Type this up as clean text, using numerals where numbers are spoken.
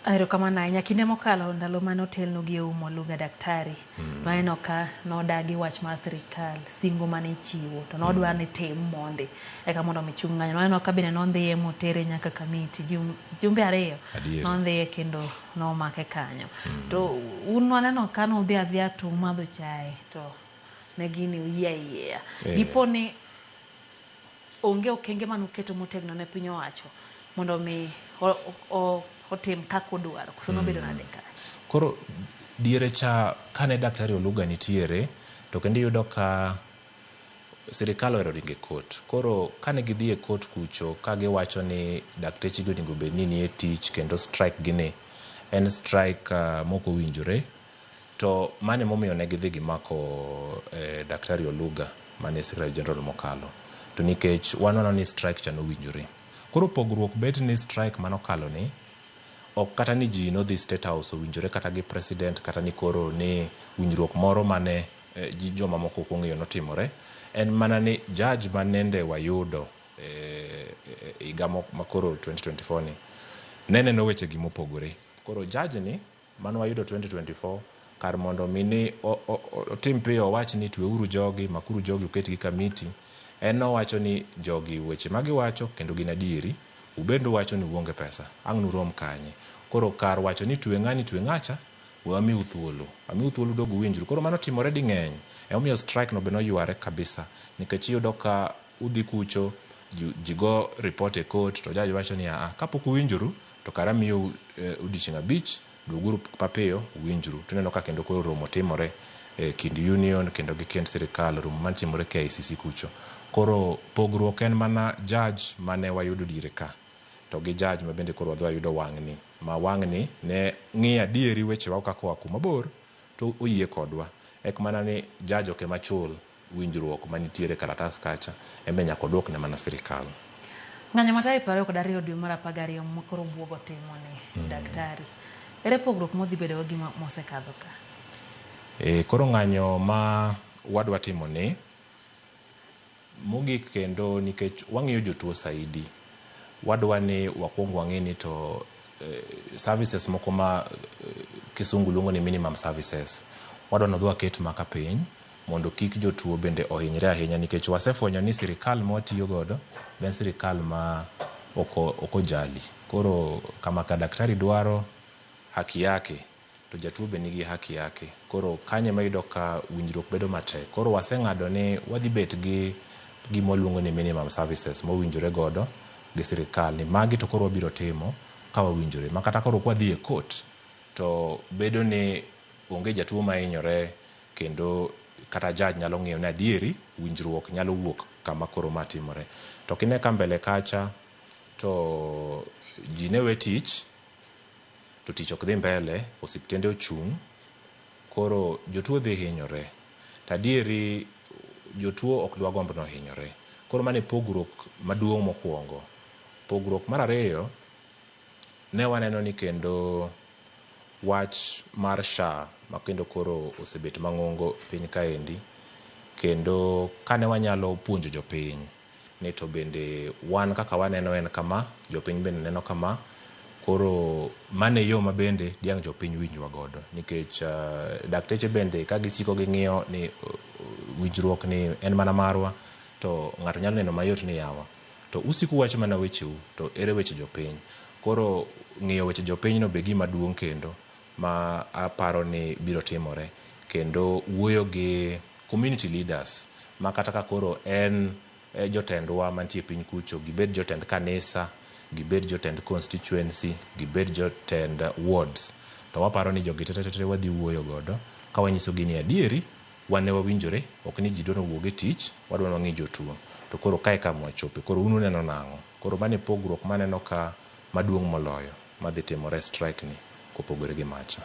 Erokamano ahinya. Kinde mokalo ndalo mane otelno gi umo luga daktari noeno ka nodagi wach mar sirikal singo mane ichiwo to nodwa ni tim monde eka mondo michung ng'anyo. Noeno ka bende nodhiye motere nyaka kamiti jumbe 2 nodhiye kendo nomake kanyo. To un waneno ka nodhi adhiya to umadho chae to ne gini uyieya. Diponi onge okenge manuketo motegno ne piny owacho mondo mi otim kako dwaro koso nobedo nade ka. Koro diere cha kane daktari Oluga nitiere to kendo yudo ka sirikal ohero ringe kot. Koro kane gidhie kot kucho ka giwacho ni dakteche onego bed ni nie tich kendo strike gini en strike moko winjore, to mane momiyo ne gidhi gimako daktari Oluga mane Secretary General mokalo. To nikech waneno ni strike cha nowinjore. Koro pogruok bet ni strike manokalo ni ok kata ni ji no dhi State House owinjore kata gi president kata ni koro ni winjruok moro mane joma moko kong'eyo notimore. En mana ni judge manende wayudo higa makoro 2024 ni neno weche gi mopogore. Koro judge ni mane wayudo 2024 kar mondo mini otim piyo owach ni tweuru jogi, makuru jogi, uketgi kamiti, en owacho ni jogi weche magiwacho kendo gin adieri, ubendo wacho ni uonge pesa, ang' nurom kanye. Koro kar wacho ni twe ng'ani twe ng'acha, amiu thuolo dogu winjru. Koro mano timore di ng'eny. Omiyo strike no be noyware kabisa nikech iyudo ka udhi kucho jigo report e court to judge wacho ni kapok uwinjru to kara miyo odiochieng' 5 duguru papiyo uwinjru. Tuneno ka kendo koro romo timore kind union kendo gi kend sirikal, romo mantimore KICC kucho. Koro pogruok en mana judge mane wayudo diere ka to gi judge ma bende koro wadhi wayudo wang'ni, ma wang'ni ne ng'iyo adieri weche wa kaka oa kuma bor to oyie kodwa. Ek mana ni judge ok ema chul winjruok manitiere kalatas kacha, embe nyaka odwok ne mana sirikal. Ng'anyo ma tarik 22 dwe mar 12 makoro buogo timo ni daktari, ere pogruok modhi bedo gi mosekadho ka? Koro ng'anyo ma wadwa timo ni mogik kendo nikech wang'iyo jotuo saidi, wadwa ni wakwong wang'e ni to services moko ma kisungu luongo ni minimum services wadwa no dwa ket maka piny mondo kik jotuo bende ohinyre ahinya, nikech wasefwenyo ni sirikal mawatiyo godo ben sirikal ma okojali. Koro kama ka daktari dwaro haki yake to jatuo be nigi haki yake. Koro kanye mayudo ka winjruok bedo matek. Koro waseng'ado ni wadhi bet gi gimoluongo ni minimum services mowinjore godo gi sirikal, ni magi to koro wabiro timo ka wawinjore. Makata koro kwa dhi e court to bedo ni onge jatuo mahinyore kendo kata judge nyalo ng'iyo na adieri winjruok nyalo wuok kama koro matimore. To kine ka mbele kacha to ji ne we tich to tich ok dhi mbele, osiptende ochung', koro jotuo dhi hinyore. Tadieri jotuo ok dwa gombo no hinyore. Koro mane pogruok maduong' mokwongo. Pogruok mar ariyo, ne waneno ni kendo wach mar SHA ma kendo koro osebet mang'ongo piny kaendi, kendo kane wanyalo puonjo jopiny ni to bende wan kaka waneno en kama, jopiny bende neno kama, koro mane yo mabende diang' jopiny winjwa godo, nikech dakteche bende ka gisiko ging'iyo ni winjruok ni en mana marwa to ng'ato nyalo neno mayot ni yawa to usiku wacho mana wecheu to ere weche jopiny. Koro ng'iyo weche jopiny no be gima duong' kendo ma aparo ni biro timore, kendo wuoyo gi community leaders ma kata ka koro en jotendwa mantie piny kucho, gibed jotend kanisa, gibed jotend constituency, gibed jotend wards, to waparo ni jogi tete wadhi wuoyo godo ka wanyiso gi ni adieri wan ne wawinjore, ok ni ji dwaro wuoge tich, wadwa ni wang'i jotuo. To koro kae kama wachope, koro unu neno nang'o? Koro mane pogruok maneno ka maduong' moloyo madhi timore strike ni kopogore gi macha.